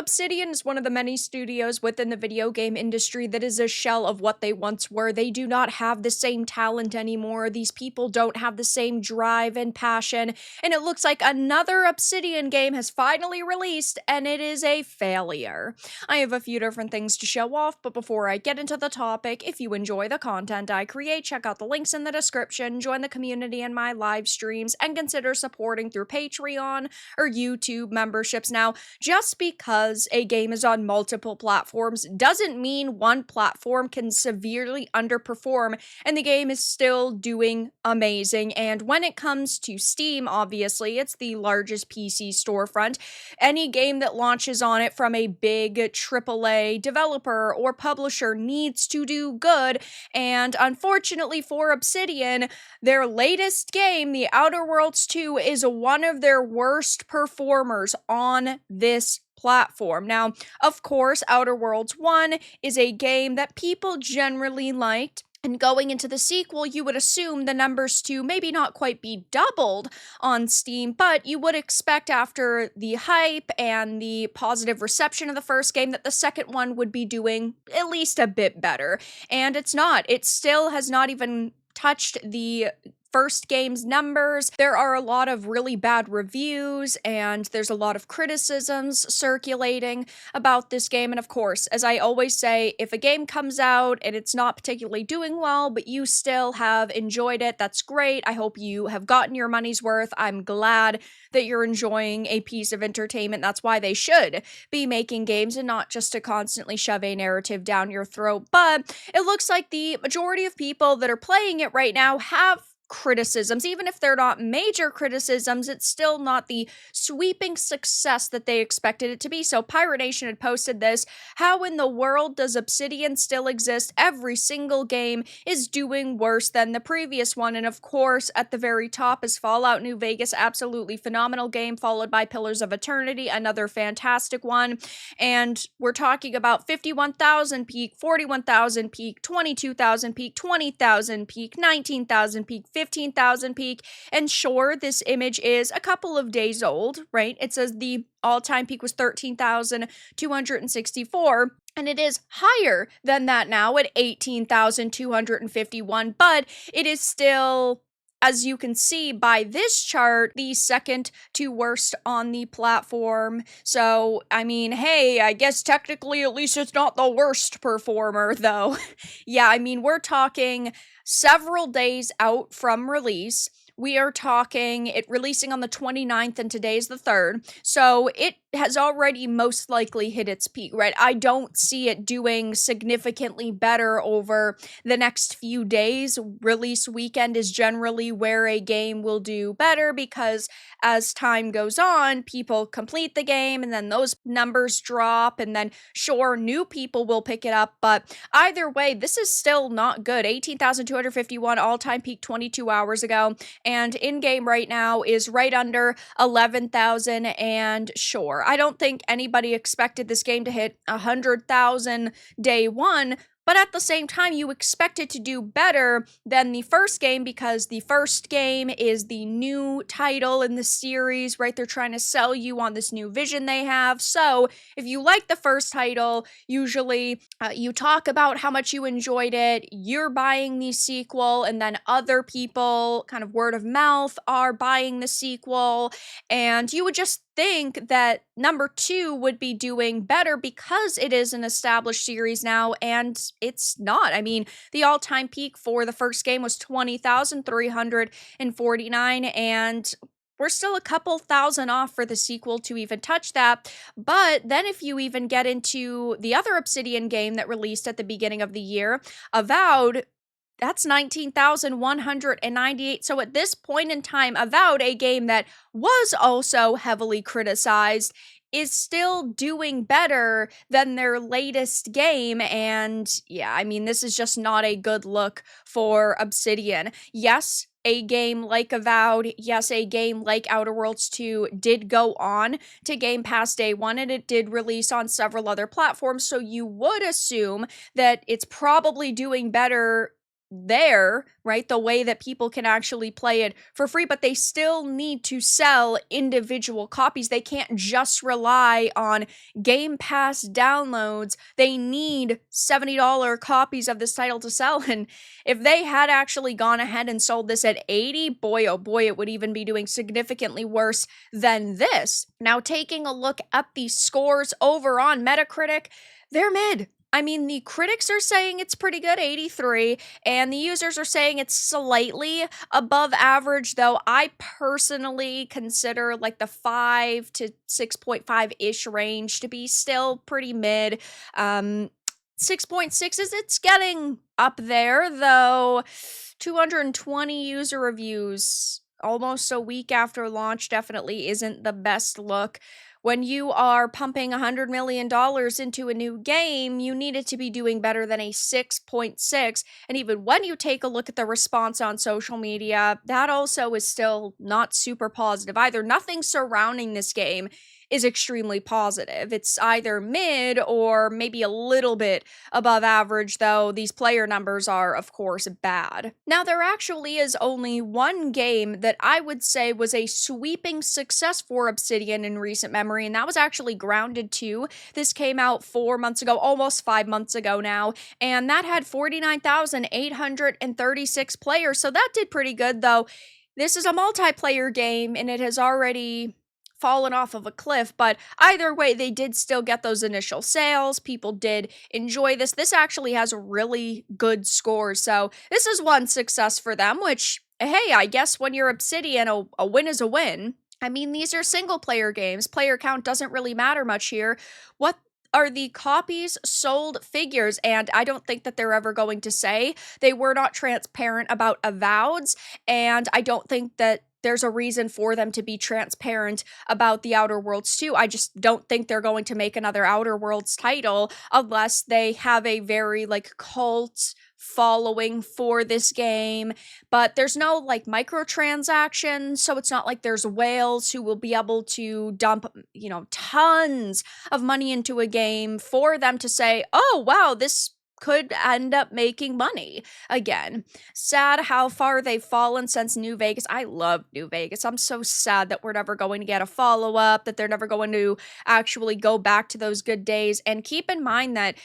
Obsidian is one of the many studios within the video game industry that is a shell of what they once were. They do not have the same talent anymore. These people don't have the same drive and passion. And it looks like another Obsidian game has finally released, and it is a failure. I have a few different things to show off, but before I get into the topic, if you enjoy the content I create, check out the links in the description, join the community in my live streams, and consider supporting through Patreon or YouTube memberships. Now, just because a game is on multiple platforms doesn't mean one platform can severely underperform and the game is still doing amazing. And when it comes to Steam, obviously, it's the largest PC storefront. Any game that launches on it from a big AAA developer or publisher needs to do good. And unfortunately for Obsidian, their latest game, The Outer Worlds 2, is one of their worst performers on this platform. Now, of course, Outer Worlds 1 is a game that people generally liked. And going into the sequel, you would assume the numbers to maybe not quite be doubled on Steam, but you would expect after the hype and the positive reception of the first game that the second one would be doing at least a bit better. And it's not. It still has not even touched the first game's numbers. There are a lot of really bad reviews and there's a lot of criticisms circulating about this game. And of course, as I always say, if a game comes out and it's not particularly doing well, but you still have enjoyed it, that's great. I hope you have gotten your money's worth. I'm glad that you're enjoying a piece of entertainment. That's why they should be making games and not just to constantly shove a narrative down your throat. But it looks like the majority of people that are playing it right now have criticisms. Even if they're not major criticisms, it's still not the sweeping success that they expected it to be. So Pirate Nation had posted this: how in the world does Obsidian still exist? Every single game is doing worse than the previous one. And of course, at the very top is Fallout New Vegas, absolutely phenomenal game, followed by Pillars of Eternity, another fantastic one. And we're talking about 51,000 peak, 41,000 peak, 22,000 peak, 20,000 peak, 19,000 peak, 15,000 peak. And sure, this image is a couple of days old, right? It says the all-time peak was 13,264, and it is higher than that now at 18,251, but it is still, as you can see by this chart, the second to worst on the platform. So, I mean, hey, I guess technically at least it's not the worst performer, though. Yeah, I mean, we're talking several days out from release. We are talking it releasing on the 29th and today's the 3rd. So it has already most likely hit its peak, right? I don't see it doing significantly better over the next few days. Release weekend is generally where a game will do better because as time goes on, people complete the game and then those numbers drop and then sure, new people will pick it up. But either way, this is still not good. 18,251 all-time peak 22 hours ago. And in-game right now is right under 11,000 and sure. I don't think anybody expected this game to hit 100,000 day one, but at the same time, you expect it to do better than the first game because the first game is the new title in the series, right? They're trying to sell you on this new vision they have. So if you like the first title, usually you talk about how much you enjoyed it, you're buying the sequel, and then other people, kind of word of mouth, are buying the sequel, and you would just think that number 2 would be doing better because it is an established series now, and it's not. I mean, the all-time peak for the first game was 20,349, and we're still a couple thousand off for the sequel to even touch that. But then if you even get into the other Obsidian game that released at the beginning of the year, Avowed, that's 19,198. So at this point in time, Avowed, a game that was also heavily criticized, is still doing better than their latest game. And yeah, I mean, this is just not a good look for Obsidian. Yes, a game like Avowed, yes, a game like Outer Worlds 2 did go on to Game Pass day one, and it did release on several other platforms, so you would assume that it's probably doing better there, right? The way that people can actually play it for free, but they still need to sell individual copies. They can't just rely on Game Pass downloads. They need $70 copies of this title to sell. And if they had actually gone ahead and sold this at 80, boy, oh boy, it would even be doing significantly worse than this. Now, taking a look at the scores over on Metacritic, they're mid. I mean, the critics are saying it's pretty good, 83, and the users are saying it's slightly above average, though I personally consider like the 5 to 6.5-ish range to be still pretty mid. 6.6 is it's getting up there, though 220 user reviews almost a week after launch definitely isn't the best look. When you are pumping $100 million into a new game, you need it to be doing better than a 6.6. And even when you take a look at the response on social media, that also is still not super positive either. Nothing surrounding this game is extremely positive. It's either mid or maybe a little bit above average, though these player numbers are, of course, bad. Now, there actually is only one game that I would say was a sweeping success for Obsidian in recent memory, and that was actually Grounded 2. This came out 4 months ago, almost 5 months ago now, and that had 49,836 players, so that did pretty good, though. This is a multiplayer game, and it has already fallen off of a cliff, but either way, they did still get those initial sales. People did enjoy this. This actually has really good scores, so this is one success for them, which, hey, I guess when you're Obsidian, a win is a win. I mean, these are single-player games. Player count doesn't really matter much here. What are the copies sold figures? And I don't think that they're ever going to say. They were not transparent about avoweds, and I don't think that there's a reason for them to be transparent about the Outer Worlds 2. I just don't think they're going to make another Outer Worlds title unless they have a very, like, cult following for this game. But there's no, like, microtransactions, so it's not like there's whales who will be able to dump, tons of money into a game for them to say, oh, wow, this could end up making money again. Sad how far they've fallen since New Vegas. I love New Vegas. I'm so sad that we're never going to get a follow-up, that they're never going to actually go back to those good days. And keep in mind that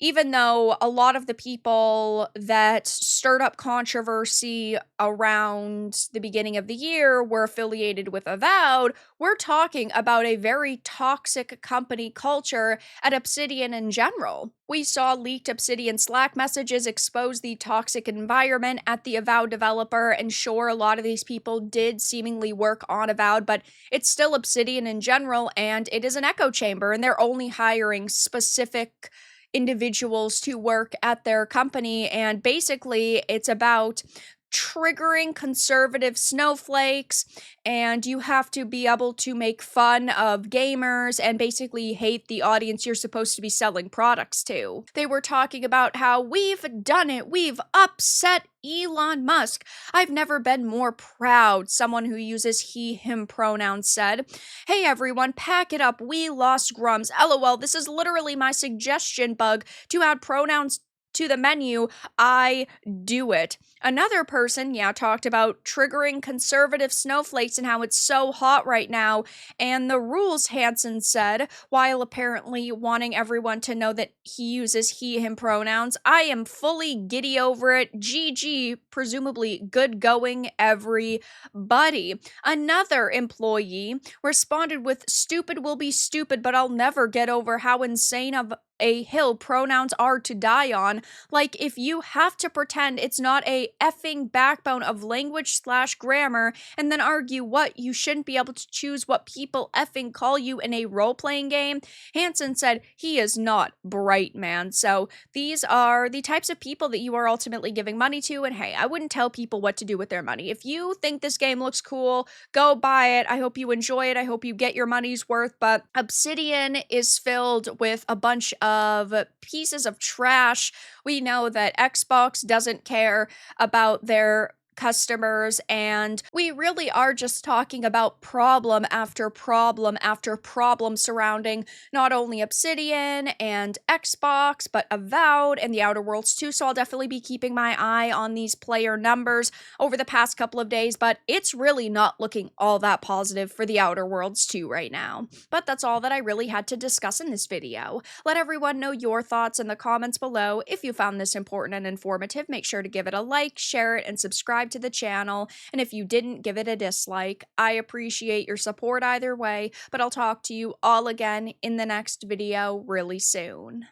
even though a lot of the people that stirred up controversy around the beginning of the year were affiliated with Avowed, we're talking about a very toxic company culture at Obsidian in general. We saw leaked Obsidian Slack messages expose the toxic environment at the Avowed developer, and sure, a lot of these people did seemingly work on Avowed, but it's still Obsidian in general, and it is an echo chamber, and they're only hiring specific individuals to work at their company, and basically it's about triggering conservative snowflakes, and you have to be able to make fun of gamers and basically hate the audience you're supposed to be selling products to. They were talking about how we've done it, we've upset Elon Musk. I've never been more proud, someone who uses he, him pronouns said. Hey everyone, pack it up, we lost Grums. LOL, this is literally my suggestion bug to add pronouns to the menu. I do it. Another person, talked about triggering conservative snowflakes and how it's so hot right now, and the rules, Hansen said, while apparently wanting everyone to know that he uses he, him pronouns. I am fully giddy over it. GG, presumably good going, everybody. Another employee responded with, stupid will be stupid, but I'll never get over how insane of a hill pronouns are to die on. Like, if you have to pretend it's not a effing backbone of language/grammar and then argue what you shouldn't be able to choose what people effing call you in a role-playing game, Hansen said he is not bright, man. So these are the types of people that you are ultimately giving money to, and hey, I wouldn't tell people what to do with their money. If you think this game looks cool, go buy it. I hope you enjoy it. I hope you get your money's worth, but Obsidian is filled with a bunch of pieces of trash. We know that Xbox doesn't care about their customers, and we really are just talking about problem after problem after problem surrounding not only Obsidian and Xbox, but Avowed and the Outer Worlds too. So I'll definitely be keeping my eye on these player numbers over the past couple of days, but it's really not looking all that positive for the Outer Worlds 2 right now. But that's all that I really had to discuss in this video. Let everyone know your thoughts in the comments below. If you found this important and informative, make sure to give it a like, share it, and subscribe to the channel. And if you didn't, give it a dislike. I appreciate your support either way, but I'll talk to you all again in the next video really soon.